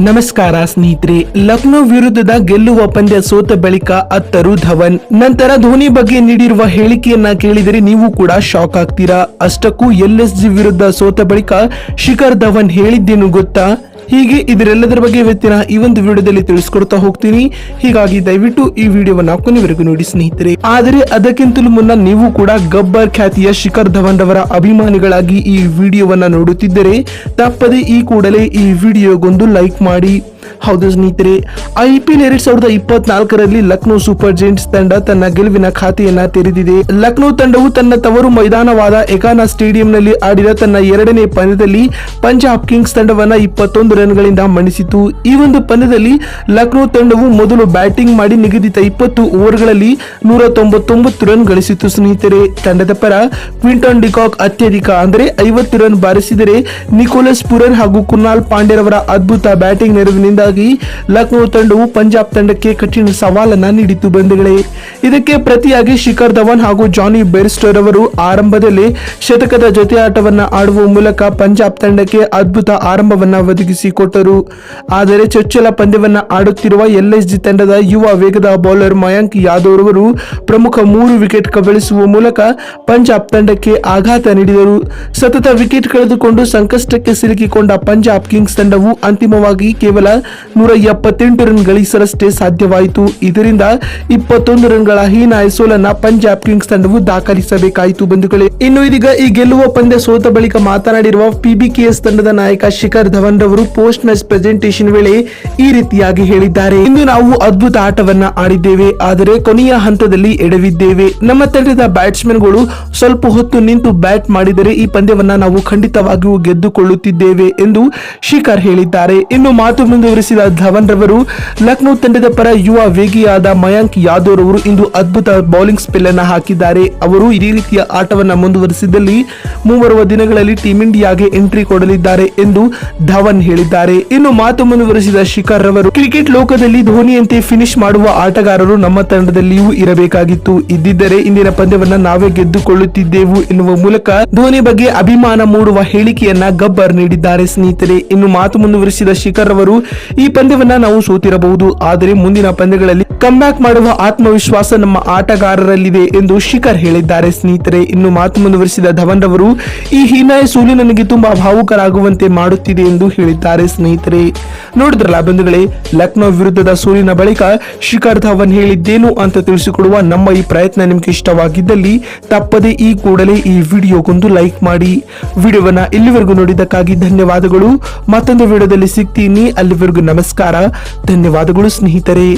ನಮಸ್ಕಾರ ಸ್ನೇಹಿತರೆ. ಲಕ್ನೋ ವಿರುದ್ಧದ ಗೆಲ್ಲುವ ಪಂದ್ಯ ಸೋತ ಬಳಿಕ ಅತ್ತರು ಧವನ್. ನಂತರ ಧೋನಿ ಬಗ್ಗೆ ನೀಡಿರುವ ಹೇಳಿಕೆಯನ್ನ ಕೇಳಿದರೆ ನೀವು ಕೂಡ ಶಾಕ್ ಆಗ್ತೀರಾ. ಅಷ್ಟಕ್ಕೂ LSG ವಿರುದ್ಧ ಸೋತ ಬಳಿಕ ಶಿಖರ್ ಧವನ್ ಹೇಳಿದ್ದೇನು ಗೊತ್ತಾ? ಹೀಗೆ ಇದರೆಲ್ಲದರ ಬಗ್ಗೆ ಇವತ್ತಿನ ಈ ಒಂದು ವಿಡಿಯೋದಲ್ಲಿ ತಿಳಿಸ್ಕೊಡ್ತಾ ಹೋಗ್ತೀನಿ. ಹೀಗಾಗಿ ದಯವಿಟ್ಟು ಈ ವಿಡಿಯೋವನ್ನ ಕೊನೆವರೆಗೂ ನೋಡಿ ಸ್ನೇಹಿತರೆ. ಆದರೆ ಅದಕ್ಕಿಂತಲೂ ಮುನ್ನ ನೀವು ಕೂಡ ಗಬ್ಬರ್ ಖ್ಯಾತಿಯ ಶಿಖರ್ ಧವನ್ ರವರ ಅಭಿಮಾನಿಗಳಾಗಿ ಈ ವಿಡಿಯೋವನ್ನ ನೋಡುತ್ತಿದ್ದರೆ ತಪ್ಪದೆ ಈ ಕೂಡಲೇ ಈ ವಿಡಿಯೋಗೊಂದು ಲೈಕ್ ಮಾಡಿ. ಹೌದು ಸ್ನೇಹಿತರೆ, IPL 2024ರಲ್ಲಿ ಲಕ್ನೋ ಸೂಪರ್ ಜೈಂಟ್ಸ್ ತಂಡ ತನ್ನ ಗೆಲುವಿನ ಖಾತೆಯನ್ನ ತೆರೆದಿದೆ. ಲಕ್ನೋ ತಂಡವು ತನ್ನ ತವರು ಮೈದಾನವಾದ ಎಕಾನಾ ಸ್ಟೇಡಿಯಂನಲ್ಲಿ ಆಡಿದ ತನ್ನ ಎರಡನೇ ಪಂದ್ಯದಲ್ಲಿ ಪಂಜಾಬ್ ಕಿಂಗ್ಸ್ ತಂಡವನ್ನ 21 ರನ್ಗಳಿಂದ ಮಣಿಸಿತು. ಈ ಒಂದು ಪಂದ್ಯದಲ್ಲಿ ಲಕ್ನೋ ತಂಡವು ಮೊದಲು ಬ್ಯಾಟಿಂಗ್ ಮಾಡಿ ನಿಗದಿತ 20 ಓವರ್ಗಳಲ್ಲಿ 199 ರನ್ ಗಳಿಸಿತು. ಸ್ನೇಹಿತರೆ, ತಂಡದ ಪರ ಕ್ವಿಂಟನ್ ಡಿಕಾಕ್ ಅತ್ಯಧಿಕ ಅಂದರೆ 50 ರನ್ ಬಾರಿಸಿದರೆ ನಿಕೋಲಸ್ ಪುರನ್ ಹಾಗೂ ಕುನಾಲ್ ಪಾಂಡ್ಯರವರ ಅದ್ಭುತ ಬ್ಯಾಟಿಂಗ್ ನೆರವಿನಿಂದ ಲಕ್ನೋ ತಂಡವು ಪಂಜಾಬ್ ತಂಡಕ್ಕೆ ಕಠಿಣ ಸವಾಲನ್ನ ನೀಡಿತು ಬಂಧುಗಳೇ. ಇದಕ್ಕೆ ಪ್ರತಿಯಾಗಿ ಶಿಖರ್ ಧವನ್ ಹಾಗೂ ಜಾನಿ ಬೇರ್ಸ್ಟೋ ಅವರು ಆರಂಭದಲ್ಲಿ ಶತಕದ ಜೊತೆ ಆಟವನ್ನ ಆಡುವ ಮೂಲಕ ಪಂಜಾಬ್ ತಂಡಕ್ಕೆ ಅದ್ಭುತ ಆರಂಭವನ್ನ ಒದಗಿಸಿಕೊಟ್ಟರು. ಆದರೆ ಚೊಚ್ಚಲ ಪಂದ್ಯವನ್ನ ಆಡುತ್ತಿರುವ LSG ತಂಡದ ಯುವ ವೇಗದ ಬೌಲರ್ ಮಯಾಂಕ್ ಯಾದವ್ ರವರು ಪ್ರಮುಖ 3 ವಿಕೆಟ್ ಕಬಳಿಸುವ ಮೂಲಕ ಪಂಜಾಬ್ ತಂಡಕ್ಕೆ ಆಘಾತ ನೀಡಿದರು. ಸತತ ವಿಕೆಟ್ ಕಳೆದುಕೊಂಡು ಸಂಕಷ್ಟಕ್ಕೆ ಸಿಲುಕಿಕೊಂಡ ಪಂಜಾಬ್ ಕಿಂಗ್ಸ್ ತಂಡವು ಅಂತಿಮವಾಗಿ ಕೇವಲ 178 ರನ್ ಗಳಿಸಲಷ್ಟೇ ಸಾಧ್ಯವಾಯಿತು. ಇದರಿಂದ 21 ರನ್ಗಳ ಹೀನಾಯ ಸೋಲನ್ನ ಪಂಜಾಬ್ ಕಿಂಗ್ಸ್ ತಂಡವು ದಾಖಲಿಸಬೇಕಾಯಿತು ಬಂಧುಗಳೇ. ಇನ್ನು ಇದೀಗ ಈ ಗೆಲ್ಲುವ ಪಂದ್ಯ ಸೋತ ಬಳಿಕ ಮಾತನಾಡಿರುವ PBKS ತಂಡದ ನಾಯಕ ಶಿಖರ್ ಧವನ್ ರವರು ಪೋಸ್ಟ್ ಮ್ಯಾಚ್ ಪ್ರೆಸೆಂಟೇಷನ್ ವೇಳೆ ಈ ರೀತಿಯಾಗಿ ಹೇಳಿದ್ದಾರೆ. ಇಂದು ನಾವು ಅದ್ಭುತ ಆಟವನ್ನ ಆಡಿದ್ದೇವೆ, ಆದರೆ ಕೊನೆಯ ಹಂತದಲ್ಲಿ ಎಡವಿದ್ದೇವೆ. ನಮ್ಮ ತಂಡದ ಬ್ಯಾಟ್ಸ್ಮನ್ಗಳು ಸ್ವಲ್ಪ ಹೊತ್ತು ನಿಂತು ಬ್ಯಾಟ್ ಮಾಡಿದರೆ ಈ ಪಂದ್ಯವನ್ನ ನಾವು ಖಂಡಿತವಾಗಿಯೂ ಗೆದ್ದುಕೊಳ್ಳುತ್ತಿದ್ದೇವೆ ಎಂದು ಶಿಖರ್ ಹೇಳಿದ್ದಾರೆ. ಇನ್ನು ಮಾತು ಮುಂದುವರಿಸಿದ ಧವನ್ ರವರು ಲಕ್ನೋ ತಂಡದ ಪರ ಯುವ ವೇಗಿಯಾದ ಮಯಾಂಕ್ ಯಾದವ್ ರವರು ಇಂದು ಅದ್ಭುತ ಬೌಲಿಂಗ್ ಸ್ಪೆಲ್ ಅನ್ನ ಹಾಕಿದ್ದಾರೆ. ಅವರು ಇದೇ ರೀತಿಯ ಆಟವನ್ನ ಮುಂದುವರಿಸಿದಲ್ಲಿ ಮುಂಬರುವ ದಿನಗಳಲ್ಲಿ ಟೀಂ ಇಂಡಿಯಾಗೆ ಎಂಟ್ರಿ ಕೊಡಲಿದ್ದಾರೆ ಎಂದು ಧವನ್ ಹೇಳಿದ್ದಾರೆ. ಇನ್ನು ಮಾತು ಮುಂದುವರಿಸಿದ ಶಿಖರ್ ರವರು ಕ್ರಿಕೆಟ್ ಲೋಕದಲ್ಲಿ ಧೋನಿಯಂತೆ ಫಿನಿಶ್ ಮಾಡುವ ಆಟಗಾರರು ನಮ್ಮ ತಂಡದಲ್ಲಿಯೂ ಇರಬೇಕಾಗಿತ್ತು. ಇದ್ದಿದ್ದರೆ ಇಂದಿನ ಪಂದ್ಯವನ್ನ ನಾವೇ ಗೆದ್ದುಕೊಳ್ಳುತ್ತಿದ್ದೆವು ಎನ್ನುವ ಮೂಲಕ ಧೋನಿ ಬಗ್ಗೆ ಅಭಿಮಾನ ಮೂಡುವ ಹೇಳಿಕೆಯನ್ನ ಗಬ್ಬರ್ ನೀಡಿದ್ದಾರೆ ಸ್ನೇಹಿತರೆ. ಇನ್ನು ಮಾತು ಮುಂದುವರಿಸಿದ ಶಿಖರ್ ರವರು ಈ ಪಂದ್ಯವನ್ನ ನಾವು ಸೋತಿರಬಹುದು, ಆದರೆ ಮುಂದಿನ ಪಂದ್ಯಗಳಲ್ಲಿ ಕಮ್ಬ್ಯಾಕ್ ಮಾಡುವ ಆತ್ಮವಿಶ್ವಾಸ ನಮ್ಮ ಆಟಗಾರರಲ್ಲಿದೆ ಎಂದು ಶಿಖರ್ ಹೇಳಿದ್ದಾರೆ ಸ್ನೇಹಿತರೆ. ಇನ್ನು ಮಾತು ಮುಂದುವರಿಸಿದ ಧವನ್ ರವರು ಈ ಹೀನಾಯ ಸೋಲು ನನಗೆ ತುಂಬಾ ಭಾವುಕರಾಗುವಂತೆ ಮಾಡುತ್ತಿದೆ ಎಂದು ಹೇಳಿದ್ದಾರೆ ಸ್ನೇಹಿತರೆ. ನೋಡಿದ್ರಲ್ಲ ಬಂಧುಗಳೇ, ಲಕ್ನೋ ವಿರುದ್ಧದ ಸೋಲಿನ ಬಳಿಕ ಶಿಖರ್ ಧವನ್ ಹೇಳಿದ್ದೇನು ಅಂತ ತಿಳಿಸಿಕೊಡುವ ನಮ್ಮ ಈ ಪ್ರಯತ್ನ ನಿಮ್ಗೆ ಇಷ್ಟವಾಗಿದ್ದಲ್ಲಿ ತಪ್ಪದೆ ಈ ಕೂಡಲೇ ಈ ವಿಡಿಯೋಗೊಂದು ಲೈಕ್ ಮಾಡಿ. ವಿಡಿಯೋವನ್ನ ಇಲ್ಲಿವರೆಗೂ ನೋಡಿದ್ದಕ್ಕಾಗಿ ಧನ್ಯವಾದಗಳು. ಮತ್ತೊಂದು ವಿಡಿಯೋದಲ್ಲಿ ಸಿಗ್ತೀನಿ. ಅಲ್ಲಿವರೆಗೂ ನಮಸ್ಕಾರ, ಧನ್ಯವಾದಗಳು ಸ್ನೇಹಿತರೆ.